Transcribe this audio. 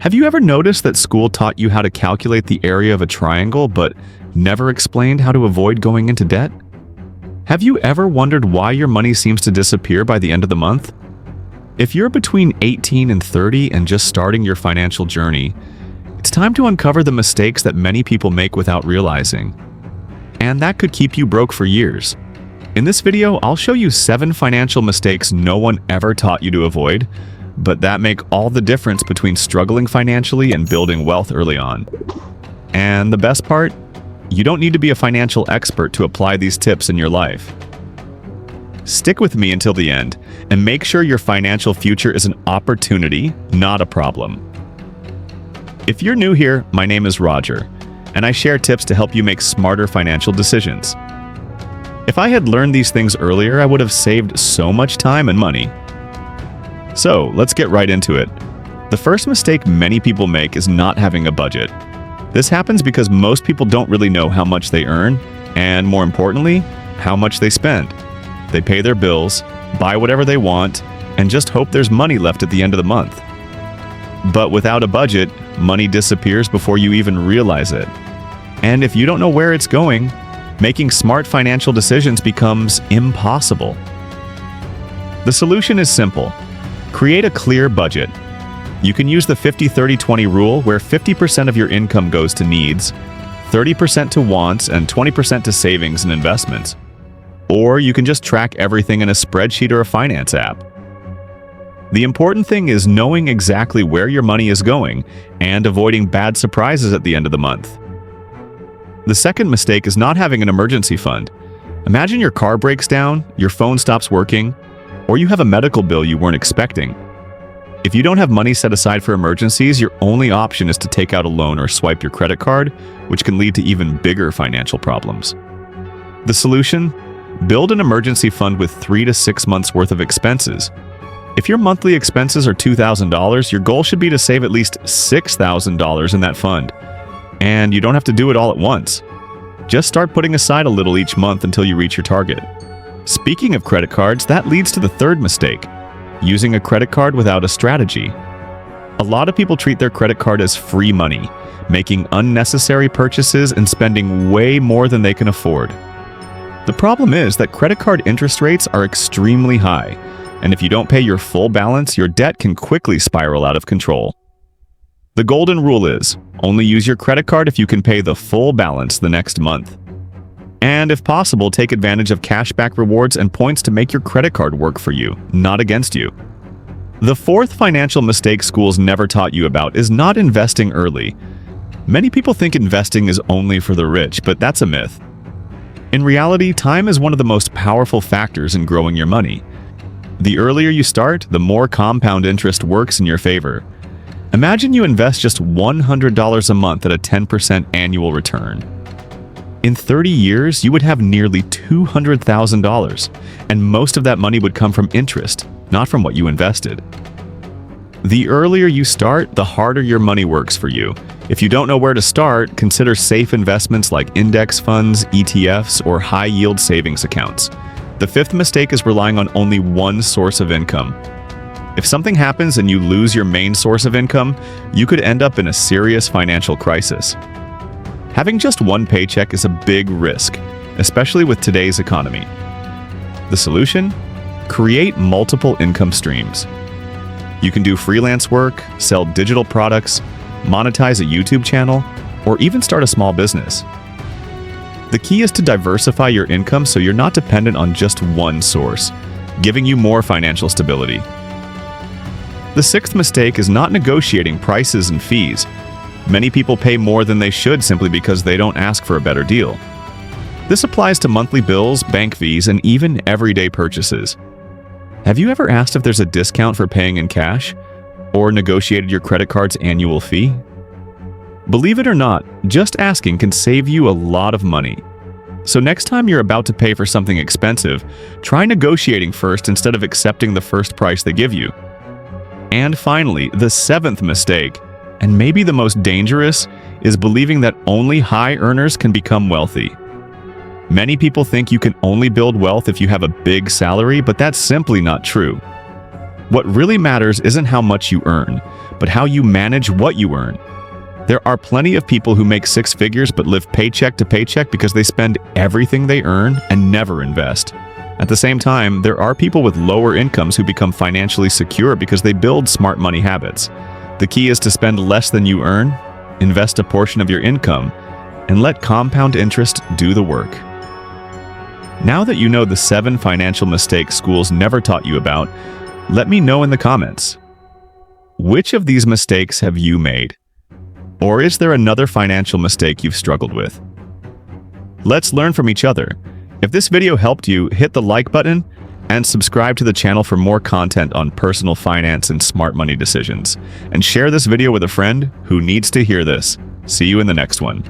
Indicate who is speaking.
Speaker 1: Have you ever noticed that school taught you how to calculate the area of a triangle but never explained how to avoid going into debt? Have you ever wondered why your money seems to disappear by the end of the month? If you're between 18 and 30 and just starting your financial journey, it's time to uncover the mistakes that many people make without realizing. And that could keep you broke for years. In this video, I'll show you 7 financial mistakes no one ever taught you to avoid, but that make all the difference between struggling financially and building wealth early on. And the best part? You don't need to be a financial expert to apply these tips in your life. Stick with me until the end, and make sure your financial future is an opportunity, not a problem. If you're new here, my name is Roger, and I share tips to help you make smarter financial decisions. If I had learned these things earlier, I would have saved so much time and money. So, let's get right into it. The first mistake many people make is not having a budget. This happens because most people don't really know how much they earn, and more importantly, how much they spend. They pay their bills, buy whatever they want, and just hope there's money left at the end of the month. But without a budget, money disappears before you even realize it. And if you don't know where it's going, making smart financial decisions becomes impossible. The solution is simple. Create a clear budget. You can use the 50-30-20 rule, where 50% of your income goes to needs, 30% to wants, and 20% to savings and investments. Or you can just track everything in a spreadsheet or a finance app. The important thing is knowing exactly where your money is going and avoiding bad surprises at the end of the month. The second mistake is not having an emergency fund. Imagine your car breaks down, your phone stops working, or you have a medical bill you weren't expecting. If you don't have money set aside for emergencies, your only option is to take out a loan or swipe your credit card, which can lead to even bigger financial problems. The solution? Build an emergency fund with 3 to 6 months worth of expenses. If your monthly expenses are $2,000, your goal should be to save at least $6,000 in that fund. And you don't have to do it all at once. Just start putting aside a little each month until you reach your target. Speaking of credit cards, that leads to the third mistake: using a credit card without a strategy. A lot of people treat their credit card as free money, making unnecessary purchases and spending way more than they can afford. The problem is that credit card interest rates are extremely high, and if you don't pay your full balance, your debt can quickly spiral out of control. The golden rule is, only use your credit card if you can pay the full balance the next month. And if possible, take advantage of cashback rewards and points to make your credit card work for you, not against you. The fourth financial mistake schools never taught you about is not investing early. Many people think investing is only for the rich, but that's a myth. In reality, time is one of the most powerful factors in growing your money. The earlier you start, the more compound interest works in your favor. Imagine you invest just $100 a month at a 10% annual return. In 30 years, you would have nearly $200,000, and most of that money would come from interest, not from what you invested. The earlier you start, the harder your money works for you. If you don't know where to start, consider safe investments like index funds, ETFs, or high-yield savings accounts. The fifth mistake is relying on only one source of income. If something happens and you lose your main source of income, you could end up in a serious financial crisis. Having just one paycheck is a big risk, especially with today's economy. The solution? Create multiple income streams. You can do freelance work, sell digital products, monetize a YouTube channel, or even start a small business. The key is to diversify your income so you're not dependent on just one source, giving you more financial stability. The sixth mistake is not negotiating prices and fees. Many people pay more than they should simply because they don't ask for a better deal. This applies to monthly bills, bank fees, and even everyday purchases. Have you ever asked if there's a discount for paying in cash? Or negotiated your credit card's annual fee? Believe it or not, just asking can save you a lot of money. So next time you're about to pay for something expensive, try negotiating first instead of accepting the first price they give you. And finally, the seventh mistake, and maybe the most dangerous, is believing that only high earners can become wealthy. Many people think you can only build wealth if you have a big salary, but that's simply not true. What really matters isn't how much you earn, but how you manage what you earn. There are plenty of people who make six figures but live paycheck to paycheck because they spend everything they earn and never invest. At the same time, there are people with lower incomes who become financially secure because they build smart money habits. The key is to spend less than you earn, invest a portion of your income, and let compound interest do the work. Now that you know the 7 financial mistakes schools never taught you about, let me know in the comments. Which of these mistakes have you made? Or is there another financial mistake you've struggled with? Let's learn from each other. If this video helped you, hit the like button and subscribe to the channel for more content on personal finance and smart money decisions. And share this video with a friend who needs to hear this. See you in the next one.